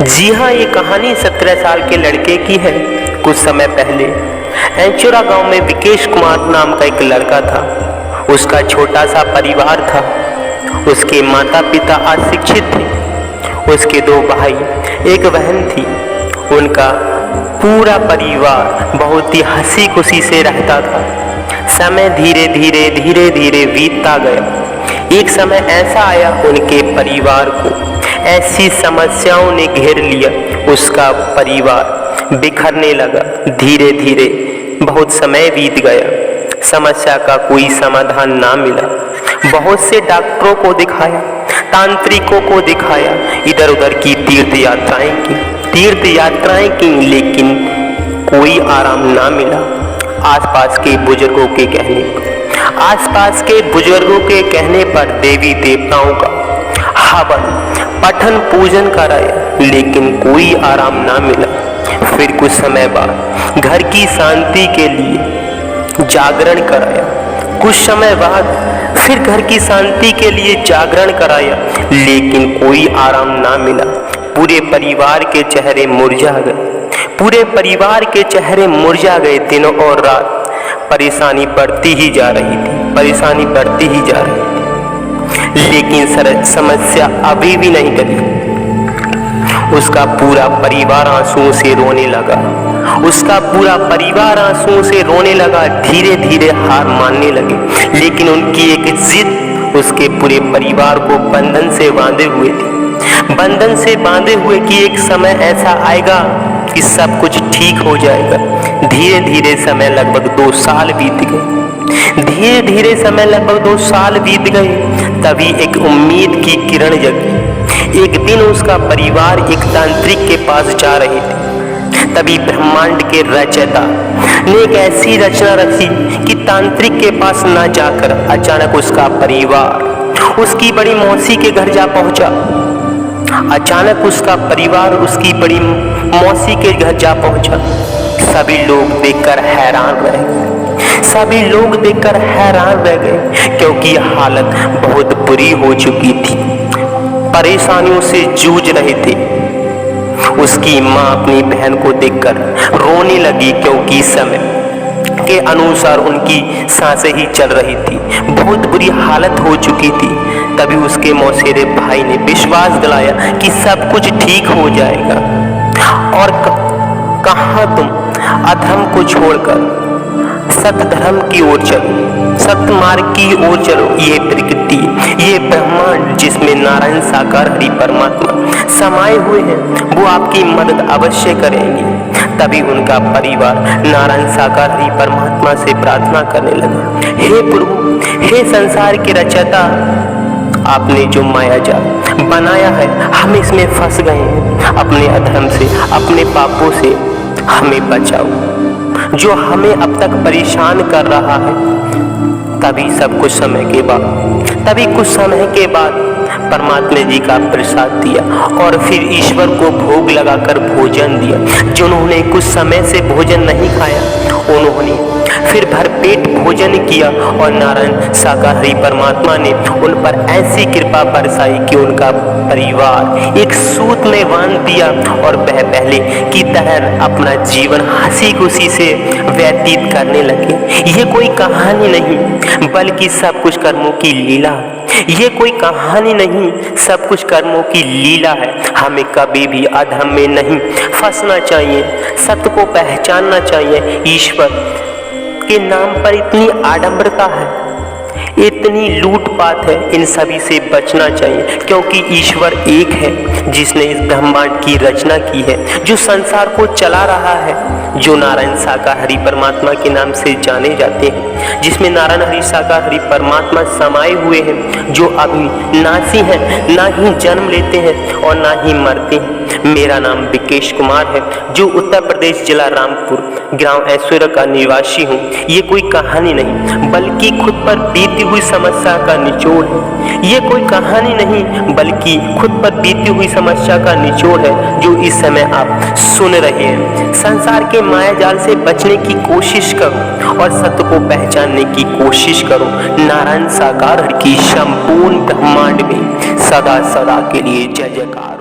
जी हाँ, ये कहानी 17 साल के लड़के की है। कुछ समय पहले एंचोरा गांव में विकेश कुमार नाम का एक लड़का था। उसका छोटा सा परिवार था। उसके माता पिता अशिक्षित थे। उसके 2 भाई, एक बहन थी। उनका पूरा परिवार बहुत ही हंसी खुशी से रहता था। समय धीरे धीरे बीतता गया। एक समय ऐसा आया, उनके परिवार को ऐसी समस्याओं ने घेर लिया। उसका परिवार बिखरने लगा। धीरे धीरे बहुत समय बीत गया। समस्या का कोई समाधान ना मिला। बहुत से डॉक्टरों को दिखाया, तांत्रिकों को दिखाया, इधर उधर की तीर्थ यात्राएं की, लेकिन कोई आराम ना मिला। आसपास के बुजुर्गों के कहने पर देवी देवताओं का हवन पठन पूजन कराया, लेकिन कोई आराम ना मिला। फिर कुछ समय बाद घर की शांति के लिए जागरण कराया। कुछ समय बाद फिर घर की शांति के लिए जागरण कराया, लेकिन कोई आराम ना मिला। पूरे परिवार के चेहरे मुरझा गए। दिनों और रात परेशानी बढ़ती ही जा रही थी। लेकिन समस्या अभी भी नहीं टली। उसका पूरा परिवार आंसुओं से रोने लगा। धीरे धीरे हार मानने लगे। लेकिन उनकी एक जिद उसके पूरे परिवार को बंधन से बांधे हुए कि एक समय ऐसा आएगा कि सब कुछ ठीक हो जाएगा। धीरे धीरे समय लगभग 2 साल बीत गए। तभी एक उम्मीद की किरण जगी। एक दिन उसका परिवार एक तांत्रिक के पास जा रहे थे। तभी ब्रह्मांड के रचयिता ने एक ऐसी रचना रची कि तांत्रिक के पास न जाकर अचानक उसका परिवार उसकी बड़ी मौसी के घर जा पहुंचा। सभी लोग देखकर हैरान रह गए, क्योंकि हालत बहुत बुरी हो चुकी थी। परेशानियों से जूझ रहे थे। उसकी माँ अपनी बहन को देखकर रोने लगी, क्योंकि समय के अनुसार उनकी सांसें ही चल रही थी। बहुत बुरी हालत हो चुकी थी। तभी उसके मौसेरे भाई ने विश्वास दिलाया कि सब कुछ ठीक हो जाएगा। और कहाँ तुम अधर्म को छोड़कर सत्य मार्ग की ओर चलो। ये प्रकृति, ये ब्रह्मांड जिसमें नारायण साकार हरि परमात्मा समाये हुए हैं, वो आपकी मदद अवश्य करेंगे। तभी उनका परिवार नारायण साकार हरि परमात्मा से प्रार्थना करने लगा, हे प्रभु, हे संसार के रचयिता, आपने जो माया जाल बनाया है, हम इसमें फंस गए हैं। अपने अधर्म से, अपने पापों से हमें बचाओ, जो हमें अब तक परेशान कर रहा है। तभी कुछ समय के बाद परमात्मा जी का प्रसाद दिया और फिर ईश्वर को भोग लगाकर भोजन दिया। जिन्होंने कुछ समय से भोजन नहीं खाया, उन्होंने फिर भरपेट भोजन किया और नारायण साकार हरि परमात्मा ने उन पर ऐसी कृपा बरसाई कि उनका परिवार एक सूत में बांध दिया और वह पहले की तरह अपना जीवन हंसी खुशी से व्यतीत करने लगे। ये कोई कहानी नहीं, बल्कि सब कुछ कर्मों की लीला है। हमें कभी भी अधर्म में नहीं फंसना चाहिए, सत्य को पहचानना चाहिए। ईश्वर के नाम पर इतनी आडंबरता है, इतनी लूटपाट है, इन सभी से बचना चाहिए, क्योंकि ईश्वर एक है जिसने इस ब्रह्मांड की रचना की है, जो संसार को चला रहा है, जो नारायण साकार हरि परमात्मा के नाम से जाने जाते हैं, जिसमें नारायण हरि साकार हरि परमात्मा समाये हुए हैं, जो अभी नासी हैं, ना ही जन्म लेते हैं और ना ही मरते हैं। मेरा नाम विकेश कुमार है, जो उत्तर प्रदेश जिला रामपुर ग्राम ऐश्वर्य का निवासी हूँ। ये कोई कहानी नहीं, बल्कि खुद पर बीती हुई समस्या का निचोड़ है। ये कोई कहानी नहीं, बल्कि खुद पर बीती हुई समस्या का निचोड़ है, जो इस समय आप सुन रहे हैं। संसार के माया जाल से बचने की कोशिश करो और सत्य को पहचानने की कोशिश करो। नारायण साकार हरि की संपूर्ण ब्रह्मांड में सदा सदा के लिए जय जयकार।